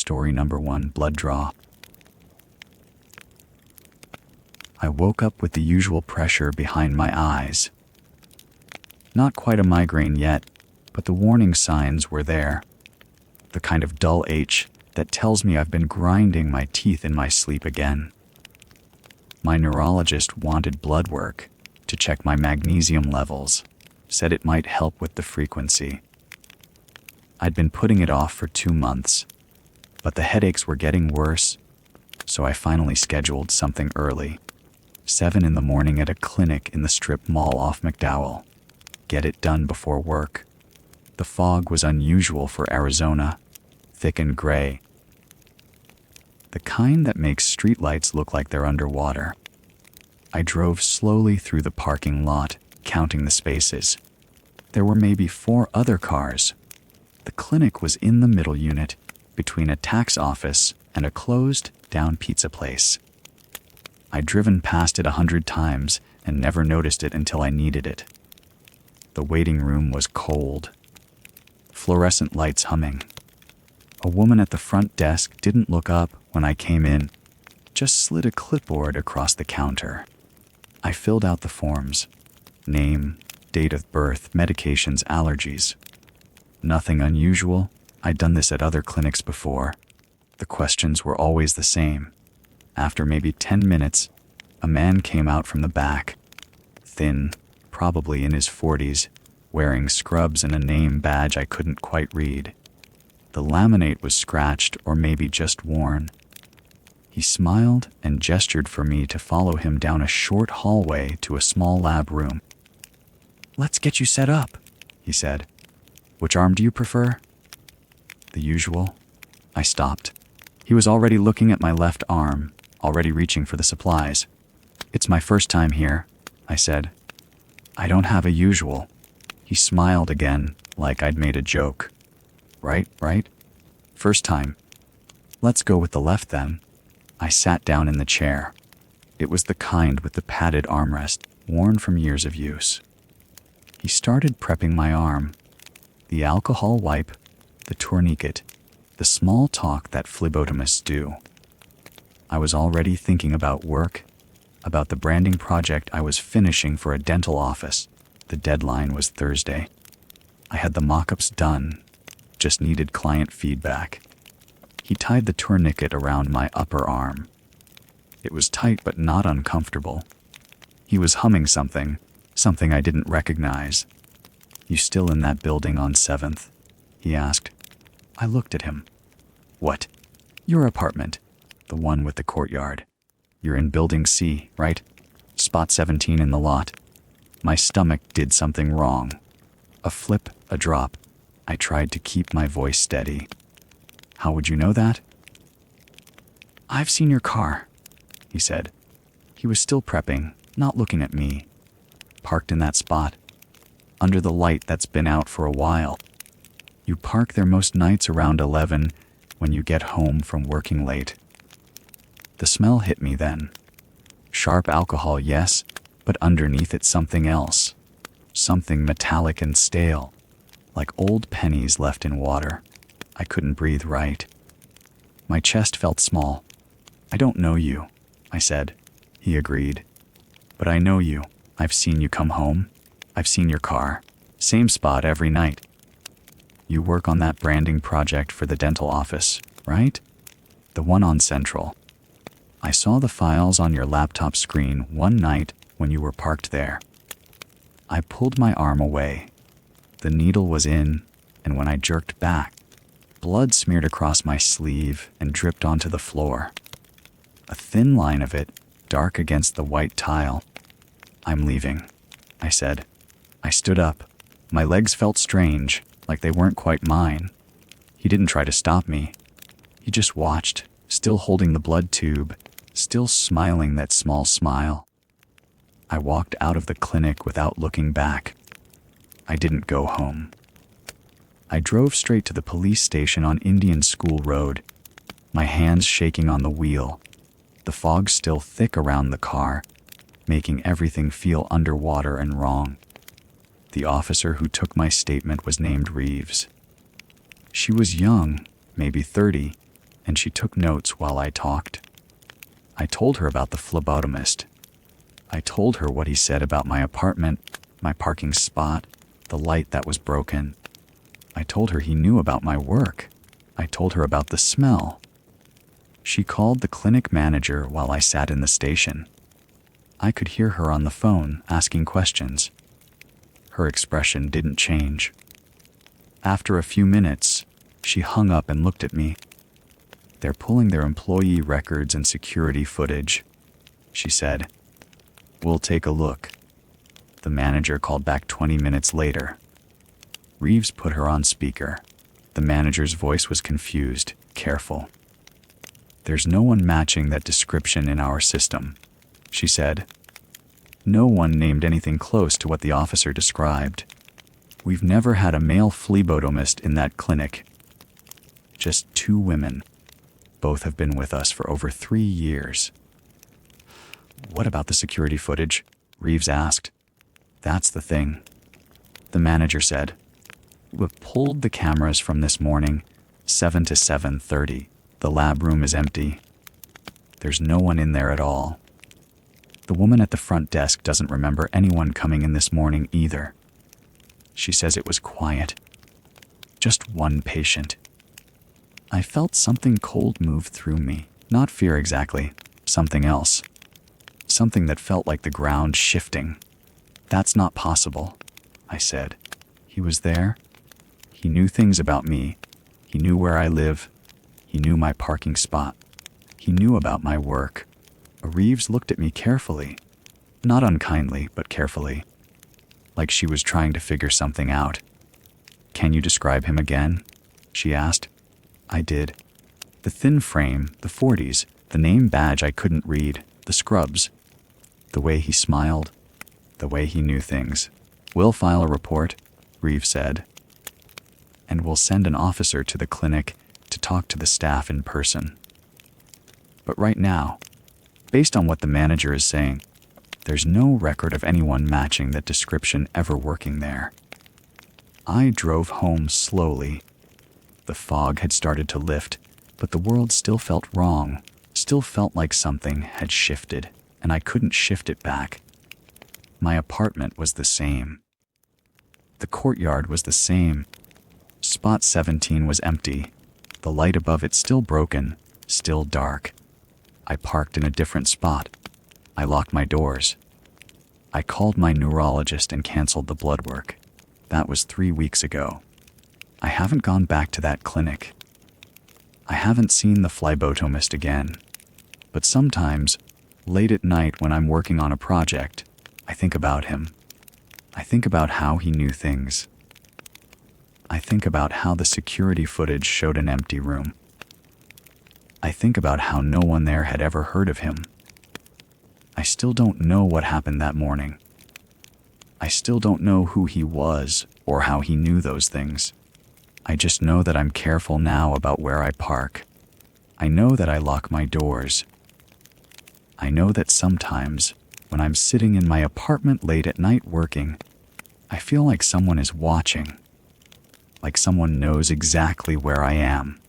Story number 1, blood draw. I woke up with the usual pressure behind my eyes. Not quite a migraine yet, but the warning signs were there. The kind of dull ache that tells me I've been grinding my teeth in my sleep again. My neurologist wanted blood work to check my magnesium levels, said it might help with the frequency. I'd been putting it off for 2 months, but the headaches were getting worse, so I finally scheduled something early. 7 in the morning at a clinic in the strip mall off McDowell. Get it done before work. The fog was unusual for Arizona, thick and gray. The kind that makes streetlights look like they're underwater. I drove slowly through the parking lot, counting the spaces. There were maybe 4 other cars. The clinic was in the middle unit, between a tax office and a closed-down pizza place. I'd driven past it 100 times and never noticed it until I needed it. The waiting room was cold. Fluorescent lights humming. A woman at the front desk didn't look up when I came in, just slid a clipboard across the counter. I filled out the forms. Name, date of birth, medications, allergies. Nothing unusual. I'd done this at other clinics before. The questions were always the same. After maybe 10 minutes, a man came out from the back. Thin, probably in his 40s, wearing scrubs and a name badge I couldn't quite read. The laminate was scratched or maybe just worn. He smiled and gestured for me to follow him down a short hallway to a small lab room. "Let's get you set up," he said. "Which arm do you prefer?" "The usual." I stopped. He was already looking at my left arm, already reaching for the supplies. "It's my first time here," I said. "I don't have a usual." He smiled again, like I'd made a joke. Right? First time. "Let's go with the left then." I sat down in the chair. It was the kind with the padded armrest, worn from years of use. He started prepping my arm. The alcohol wipe, the tourniquet, the small talk that phlebotomists do. I was already thinking about work, about the branding project I was finishing for a dental office. The deadline was Thursday. I had the mock-ups done, just needed client feedback. He tied the tourniquet around my upper arm. It was tight but not uncomfortable. He was humming something I didn't recognize. "You still in that building on 7th?" he asked. I looked at him. "What?" "Your apartment, the one with the courtyard. You're in building C, right? Spot 17 in the lot." My stomach did something wrong. A flip, a drop. I tried to keep my voice steady. "How would you know that?" "I've seen your car," he said. He was still prepping, not looking at me. "Parked in that spot, under the light that's been out for a while. You park there most nights around 11 when you get home from working late." The smell hit me then. Sharp alcohol, yes, but underneath it something else. Something metallic and stale, like old pennies left in water. I couldn't breathe right. My chest felt small. "I don't know you," I said. He agreed. "But I know you. I've seen you come home. I've seen your car. Same spot every night. You work on that branding project for the dental office, right? The one on Central. I saw the files on your laptop screen one night when you were parked there." I pulled my arm away. The needle was in, and when I jerked back, blood smeared across my sleeve and dripped onto the floor. A thin line of it, dark against the white tile. "I'm leaving," I said. I stood up. My legs felt strange, like they weren't quite mine. He didn't try to stop me. He just watched, still holding the blood tube, still smiling that small smile. I walked out of the clinic without looking back. I didn't go home. I drove straight to the police station on Indian School Road, my hands shaking on the wheel, the fog still thick around the car, making everything feel underwater and wrong. The officer who took my statement was named Reeves. She was young, maybe 30, and she took notes while I talked. I told her about the phlebotomist. I told her what he said about my apartment, my parking spot, the light that was broken. I told her he knew about my work. I told her about the smell. She called the clinic manager while I sat in the station. I could hear her on the phone asking questions. Her expression didn't change. After a few minutes, she hung up and looked at me. "They're pulling their employee records and security footage," she said. "We'll take a look." The manager called back 20 minutes later. Reeves put her on speaker. The manager's voice was confused, careful. "There's no one matching that description in our system," she said. "No one named anything close to what the officer described. We've never had a male phlebotomist in that clinic. Just 2 women. Both have been with us for over 3 years." "What about the security footage?" Reeves asked. "That's the thing," the manager said. "We've pulled the cameras from this morning, 7 to 7:30. The lab room is empty. There's no one in there at all. The woman at the front desk doesn't remember anyone coming in this morning either. She says it was quiet. Just one patient." I felt something cold move through me. Not fear exactly, something else. Something that felt like the ground shifting. "That's not possible," I said. "He was there. He knew things about me. He knew where I live. He knew my parking spot. He knew about my work." Reeves looked at me carefully. Not unkindly, but carefully. Like she was trying to figure something out. "Can you describe him again?" she asked. I did. The thin frame, the 40s, the name badge I couldn't read, the scrubs. The way he smiled. The way he knew things. "We'll file a report," Reeves said. "And we'll send an officer to the clinic to talk to the staff in person. But right now, based on what the manager is saying, there's no record of anyone matching that description ever working there." I drove home slowly. The fog had started to lift, but the world still felt wrong, still felt like something had shifted, and I couldn't shift it back. My apartment was the same. The courtyard was the same. Spot 17 was empty, the light above it still broken, still dark. I parked in a different spot. I locked my doors. I called my neurologist and canceled the blood work. That was 3 weeks ago. I haven't gone back to that clinic. I haven't seen the phlebotomist again. But sometimes, late at night when I'm working on a project, I think about him. I think about how he knew things. I think about how the security footage showed an empty room. I think about how no one there had ever heard of him. I still don't know what happened that morning. I still don't know who he was or how he knew those things. I just know that I'm careful now about where I park. I know that I lock my doors. I know that sometimes, when I'm sitting in my apartment late at night working, I feel like someone is watching. Like someone knows exactly where I am.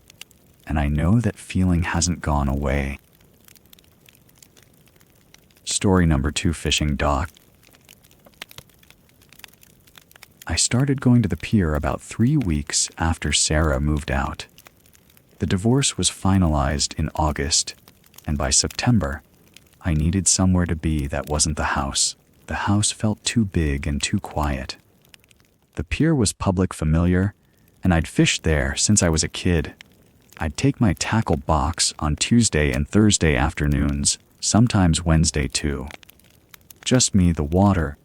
And I know that feeling hasn't gone away. Story number 2, Fishing Dock. I started going to the pier about 3 weeks after Sarah moved out. The divorce was finalized in August, and by September, I needed somewhere to be that wasn't the house. The house felt too big and too quiet. The pier was public familiar, and I'd fished there since I was a kid. I'd take my tackle box on Tuesday and Thursday afternoons, sometimes Wednesday too. Just me, the water,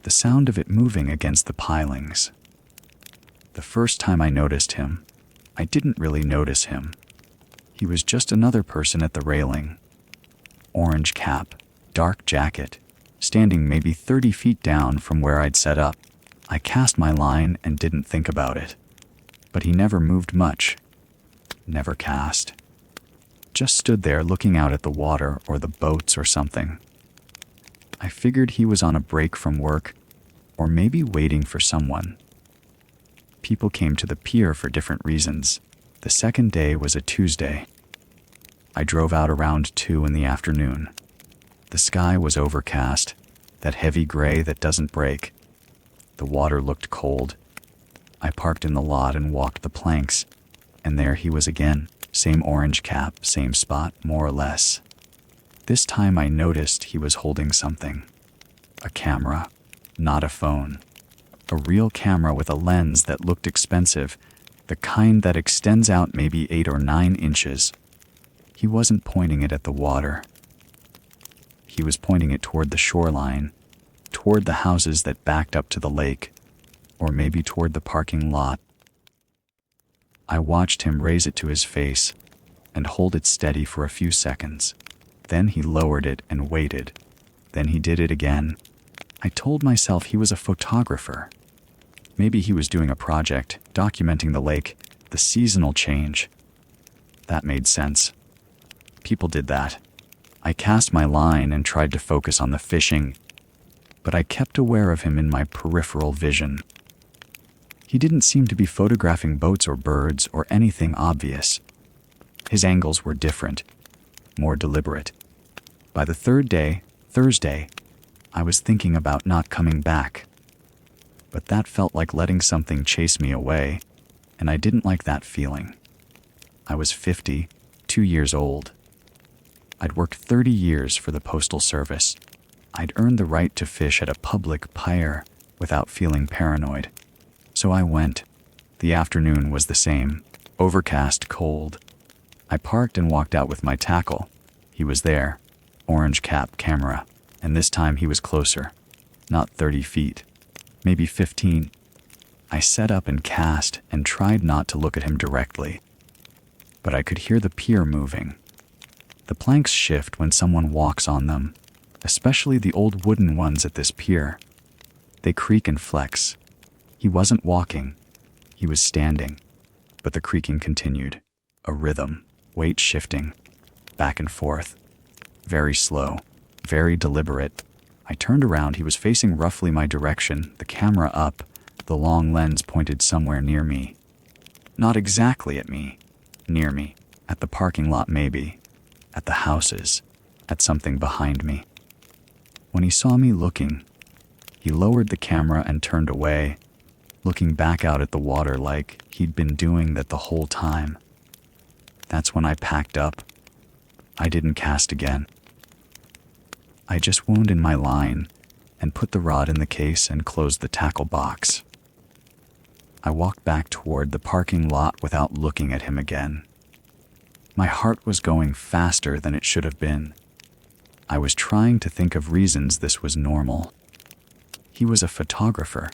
the sound of it moving against the pilings. The first time I noticed him, I didn't really notice him. He was just another person at the railing. Orange cap, dark jacket, standing maybe 30 feet down from where I'd set up. I cast my line and didn't think about it. But he never moved much. Never cast. Just stood there looking out at the water or the boats or something. I figured he was on a break from work, or maybe waiting for someone. People came to the pier for different reasons. The second day was a Tuesday. I drove out around 2 in the afternoon. The sky was overcast, that heavy gray that doesn't break. The water looked cold. I parked in the lot and walked the planks, and there he was again, same orange cap, same spot, more or less. This time I noticed he was holding something. A camera, not a phone. A real camera with a lens that looked expensive, the kind that extends out maybe 8 or 9 inches. He wasn't pointing it at the water. He was pointing it toward the shoreline, toward the houses that backed up to the lake, or maybe toward the parking lot. I watched him raise it to his face and hold it steady for a few seconds. Then he lowered it and waited. Then he did it again. I told myself he was a photographer. Maybe he was doing a project, documenting the lake, the seasonal change. That made sense. People did that. I cast my line and tried to focus on the fishing, but I kept aware of him in my peripheral vision. He didn't seem to be photographing boats or birds or anything obvious. His angles were different, more deliberate. By the third day, Thursday, I was thinking about not coming back. But that felt like letting something chase me away, and I didn't like that feeling. I was 50, 2 years old. I'd worked 30 years for the Postal Service. I'd earned the right to fish at a public pier without feeling paranoid. So I went. The afternoon was the same, overcast, cold. I parked and walked out with my tackle. He was there, orange cap, camera, and this time he was closer. Not 30 feet, maybe 15. I set up and cast and tried not to look at him directly. But I could hear the pier moving. The planks shift when someone walks on them, especially the old wooden ones at this pier. They creak and flex. He wasn't walking. He was standing. But the creaking continued. A rhythm, weight shifting, back and forth. Very slow, very deliberate. I turned around. He was facing roughly my direction, the camera up, the long lens pointed somewhere near me. Not exactly at me. Near me. At the parking lot maybe. At the houses. At something behind me. When he saw me looking, he lowered the camera and turned away, looking back out at the water like he'd been doing that the whole time. That's when I packed up. I didn't cast again. I just wound in my line and put the rod in the case and closed the tackle box. I walked back toward the parking lot without looking at him again. My heart was going faster than it should have been. I was trying to think of reasons this was normal. He was a photographer.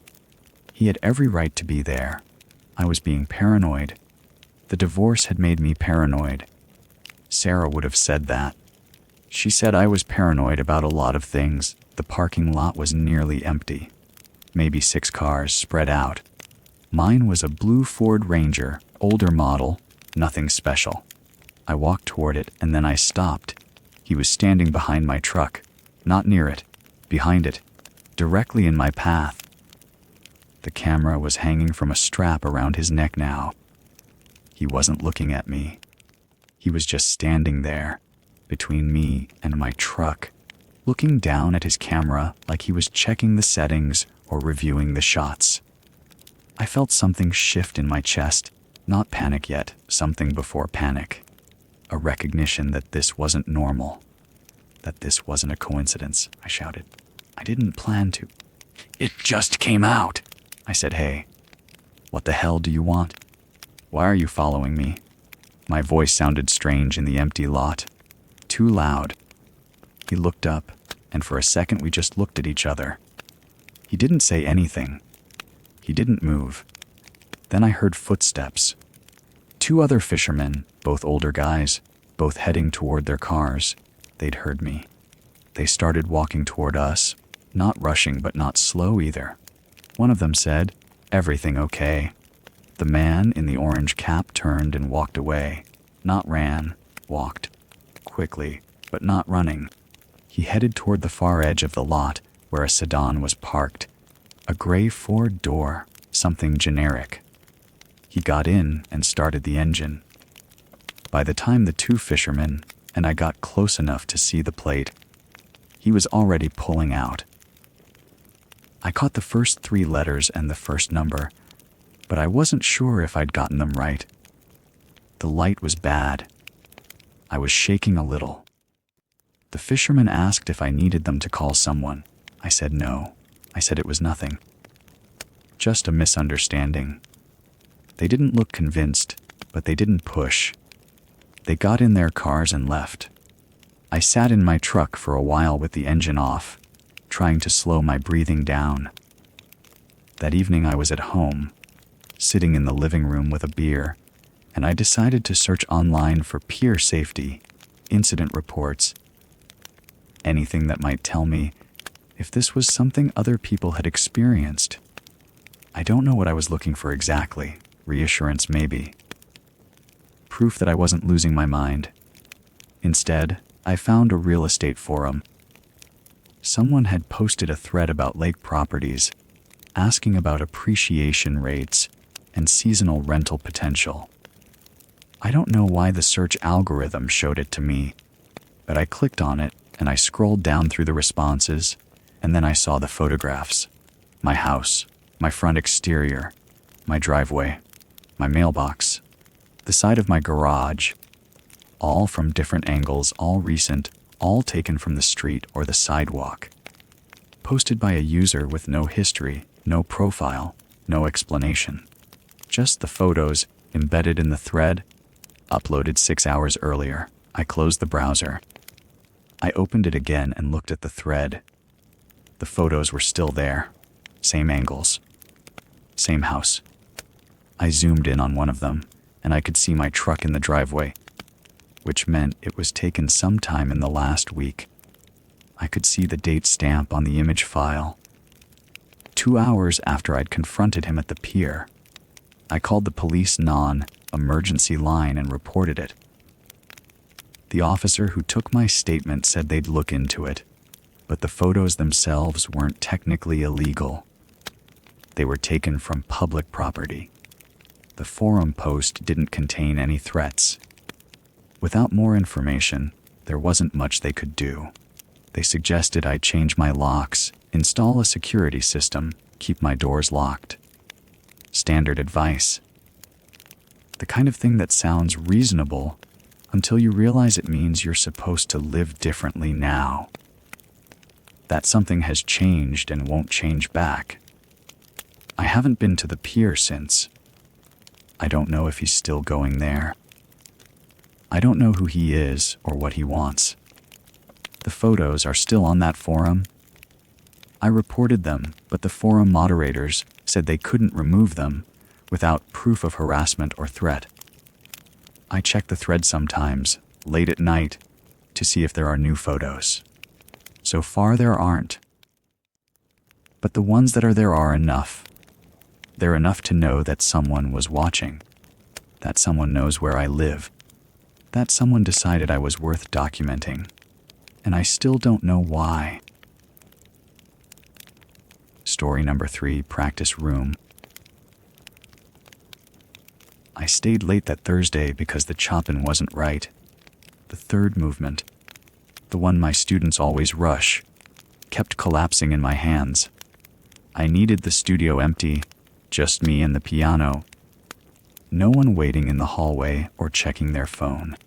He had every right to be there. I was being paranoid. The divorce had made me paranoid. Sarah would have said that. She said I was paranoid about a lot of things. The parking lot was nearly empty. Maybe 6 cars spread out. Mine was a blue Ford Ranger, older model, nothing special. I walked toward it and then I stopped. He was standing behind my truck, not near it, behind it, directly in my path. The camera was hanging from a strap around his neck now. He wasn't looking at me. He was just standing there, between me and my truck, looking down at his camera like he was checking the settings or reviewing the shots. I felt something shift in my chest, not panic yet, something before panic. A recognition that this wasn't normal, that this wasn't a coincidence. I shouted. I didn't plan to. It just came out. I said, hey, what the hell do you want? Why are you following me? My voice sounded strange in the empty lot. Too loud. He looked up, and for a second we just looked at each other. He didn't say anything. He didn't move. Then I heard footsteps. 2 other fishermen, both older guys, both heading toward their cars. They'd heard me. They started walking toward us, not rushing but not slow either. One of them said, "Everything okay?" The man in the orange cap turned and walked away. Not ran, walked. Quickly, but not running. He headed toward the far edge of the lot where a sedan was parked. A gray Ford door, something generic. He got in and started the engine. By the time the two fishermen and I got close enough to see the plate, he was already pulling out. I caught the first 3 letters and the first number, but I wasn't sure if I'd gotten them right. The light was bad. I was shaking a little. The fisherman asked if I needed them to call someone. I said no. I said it was nothing. Just a misunderstanding. They didn't look convinced, but they didn't push. They got in their cars and left. I sat in my truck for a while with the engine off, trying to slow my breathing down. That evening I was at home, sitting in the living room with a beer, and I decided to search online for pier safety, incident reports, anything that might tell me if this was something other people had experienced. I don't know what I was looking for exactly. Reassurance maybe. Proof that I wasn't losing my mind. Instead, I found a real estate forum. Someone had posted a thread about lake properties, asking about appreciation rates and seasonal rental potential. I don't know why the search algorithm showed it to me, but I clicked on it and I scrolled down through the responses, and then I saw the photographs. My house, my front exterior, my driveway, my mailbox, the side of my garage, all from different angles, all recent, all taken from the street or the sidewalk. Posted by a user with no history, no profile, no explanation. Just the photos embedded in the thread, uploaded 6 hours earlier. I closed the browser. I opened it again and looked at the thread. The photos were still there. Same angles. Same house. I zoomed in on one of them, and I could see my truck in the driveway, which meant it was taken sometime in the last week. I could see the date stamp on the image file. 2 hours after I'd confronted him at the pier, I called the police non-emergency line and reported it. The officer who took my statement said they'd look into it, but the photos themselves weren't technically illegal. They were taken from public property. The forum post didn't contain any threats. Without more information, there wasn't much they could do. They suggested I change my locks, install a security system, keep my doors locked. Standard advice. The kind of thing that sounds reasonable until you realize it means you're supposed to live differently now. That something has changed and won't change back. I haven't been to the pier since. I don't know if he's still going there. I don't know who he is or what he wants. The photos are still on that forum. I reported them, but the forum moderators said they couldn't remove them without proof of harassment or threat. I check the thread sometimes, late at night, to see if there are new photos. So far there aren't. But the ones that are there are enough. They're enough to know that someone was watching, that someone knows where I live, that someone decided I was worth documenting, and I still don't know why. Story number 3, practice room. I stayed late that Thursday because the chop-in wasn't right. The third movement, the one my students always rush, kept collapsing in my hands. I needed the studio empty, just me and the piano. No one waiting in the hallway or checking their phone.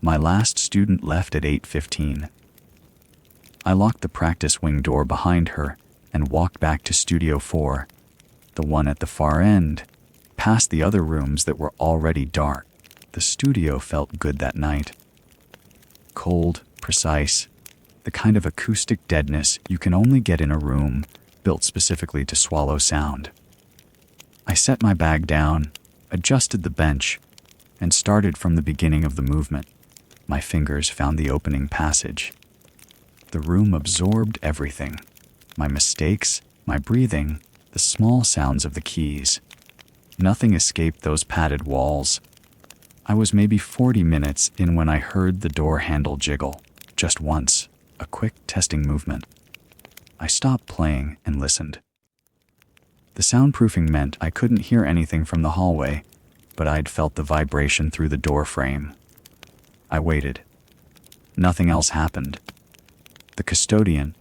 My last student left at 8:15. I locked the practice wing door behind her and walked back to Studio 4, the one at the far end, past the other rooms that were already dark. The studio felt good that night. Cold, precise, the kind of acoustic deadness you can only get in a room built specifically to swallow sound. I set my bag down, adjusted the bench, and started from the beginning of the movement. My fingers found the opening passage. The room absorbed everything. My mistakes, my breathing, the small sounds of the keys. Nothing escaped those padded walls. I was maybe 40 minutes in when I heard the door handle jiggle, just once, a quick testing movement. I stopped playing and listened. The soundproofing meant I couldn't hear anything from the hallway, but I'd felt the vibration through the door frame. I waited. Nothing else happened. The custodian.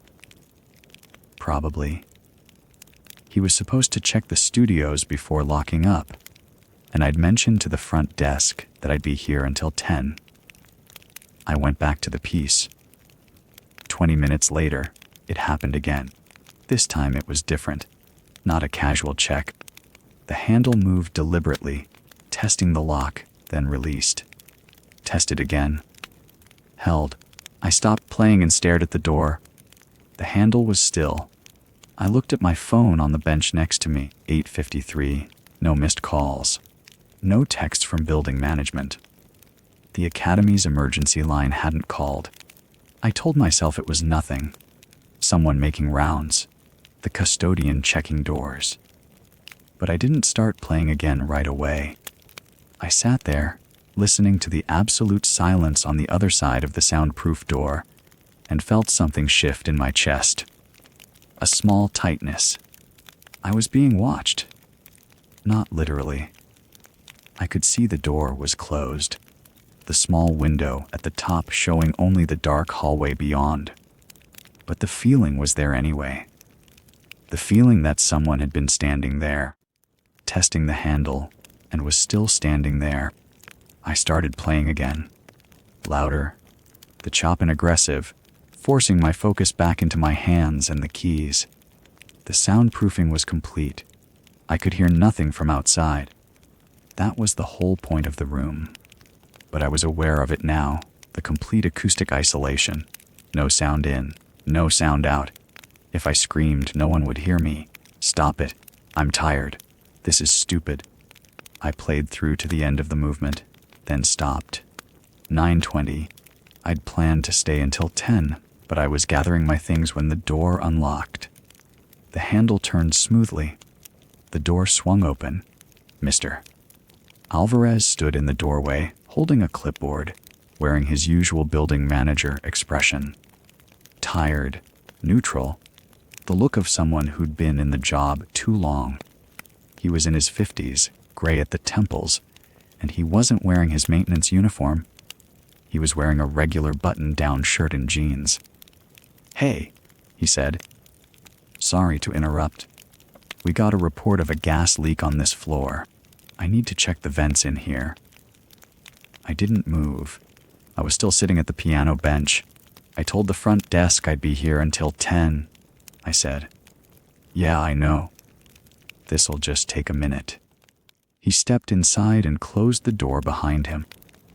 Probably. He was supposed to check the studios before locking up, and I'd mentioned to the front desk that I'd be here until 10. I went back to the piece. 20 minutes later, it happened again. This time it was different, not a casual check. The handle moved deliberately, testing the lock, then released. Tested again. Held. I stopped playing and stared at the door. The handle was still. I looked at my phone on the bench next to me. 8:53. No missed calls. No text from building management. The academy's emergency line hadn't called. I told myself it was nothing. Someone making rounds. The custodian checking doors. But I didn't start playing again right away. I sat there, listening to the absolute silence on the other side of the soundproof door, and felt something shift in my chest. A small tightness. I was being watched. Not literally. I could see the door was closed, the small window at the top showing only the dark hallway beyond. But the feeling was there anyway. The feeling that someone had been standing there, testing the handle, and was still standing there. I started playing again. Louder, the choppin' aggressive, forcing my focus back into my hands and the keys. The soundproofing was complete. I could hear nothing from outside. That was the whole point of the room. But I was aware of it now, the complete acoustic isolation. No sound in, no sound out. If I screamed, no one would hear me. Stop it. I'm tired. This is stupid. I played through to the end of the movement, then stopped. 9:20. I'd planned to stay until 10, but I was gathering my things when the door unlocked. The handle turned smoothly. The door swung open. Mr. Alvarez stood in the doorway, holding a clipboard, wearing his usual building manager expression. Tired, neutral, the look of someone who'd been in the job too long. He was in his 50s, gray at the temples, and he wasn't wearing his maintenance uniform. He was wearing a regular button-down shirt and jeans. "Hey," he said. "Sorry to interrupt. We got a report of a gas leak on this floor. I need to check the vents in here." I didn't move. I was still sitting at the piano bench. "I told the front desk I'd be here until 10, I said. "Yeah, I know. This'll just take a minute." He stepped inside and closed the door behind him.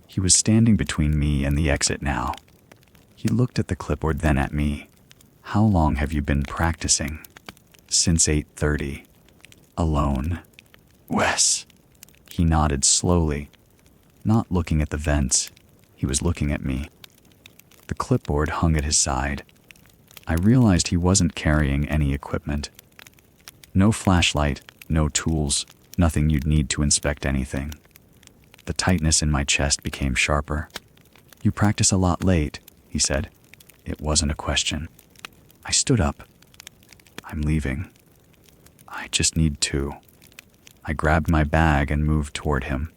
He was standing between me and the exit now. He looked at the clipboard, then at me. "How long have you been practicing?" "Since 8:30. "Alone?" "Wes." He nodded slowly, not looking at the vents. He was looking at me. The clipboard hung at his side. I realized he wasn't carrying any equipment. No flashlight, no tools, nothing you'd need to inspect anything. The tightness in my chest became sharper. "You practice a lot late," he said. It wasn't a question. I stood up. "I'm leaving. I just need to." I grabbed my bag and moved toward him.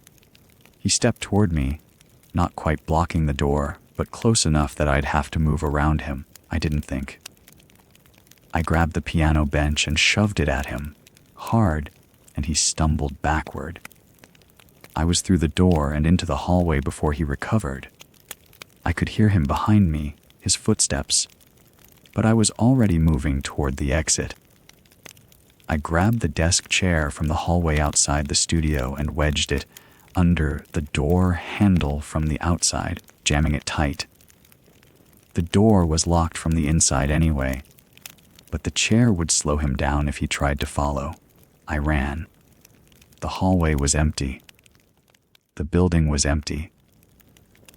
He stepped toward me, not quite blocking the door, but close enough that I'd have to move around him. I didn't think. I grabbed the piano bench and shoved it at him, hard, and he stumbled backward. I was through the door and into the hallway before he recovered. I could hear him behind me, his footsteps, but I was already moving toward the exit. I grabbed the desk chair from the hallway outside the studio and wedged it under the door handle from the outside, jamming it tight. The door was locked from the inside anyway, but the chair would slow him down if he tried to follow. I ran. The hallway was empty. The building was empty.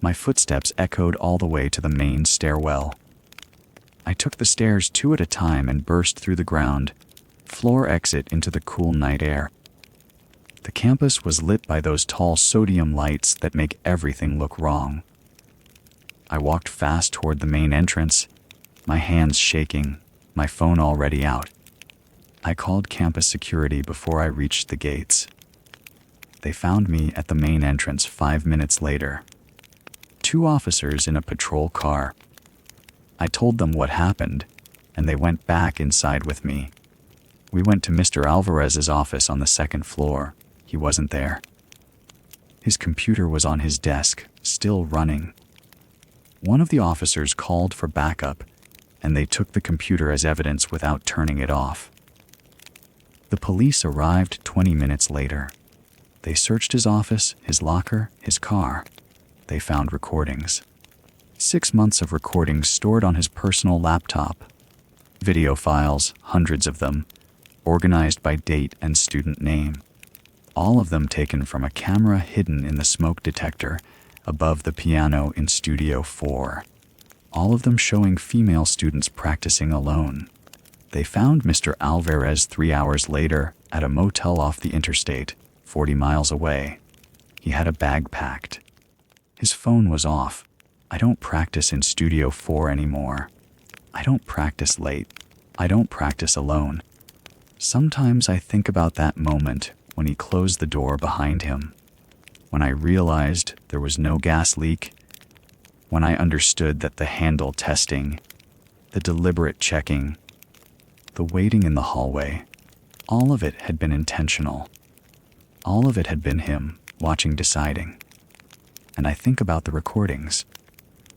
My footsteps echoed all the way to the main stairwell. I took the stairs 2 at a time and burst through the ground, floor exit into the cool night air. The campus was lit by those tall sodium lights that make everything look wrong. I walked fast toward the main entrance, my hands shaking, my phone already out. I called campus security before I reached the gates. They found me at the main entrance 5 minutes later. 2 officers in a patrol car. I told them what happened, and they went back inside with me. We went to Mr. Alvarez's office on the 2nd floor. He wasn't there. His computer was on his desk, still running. One of the officers called for backup, and they took the computer as evidence without turning it off. The police arrived 20 minutes later. They searched his office, his locker, his car. They found recordings. 6 months of recordings stored on his personal laptop. Video files, hundreds of them, organized by date and student name. All of them taken from a camera hidden in the smoke detector above the piano in Studio 4. All of them showing female students practicing alone. They found Mr. Alvarez 3 hours later at a motel off the interstate, 40 miles away. He had a bag packed. His phone was off. I don't practice in Studio 4 anymore. I don't practice late. I don't practice alone. Sometimes I think about that moment when he closed the door behind him. When I realized there was no gas leak. When I understood that the handle testing, the deliberate checking, the waiting in the hallway, all of it had been intentional. All of it had been him, watching, deciding. And I think about the recordings.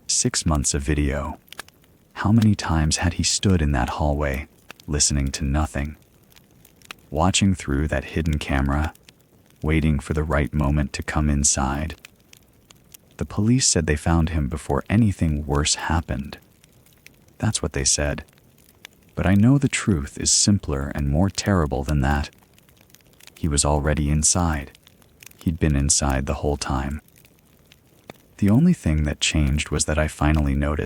6 months of video. How many times had he stood in that hallway, listening to nothing? Watching through that hidden camera, waiting for the right moment to come inside. The police said they found him before anything worse happened. That's what they said. But I know the truth is simpler and more terrible than that. He was already inside. He'd been inside the whole time. The only thing that changed was that I finally noticed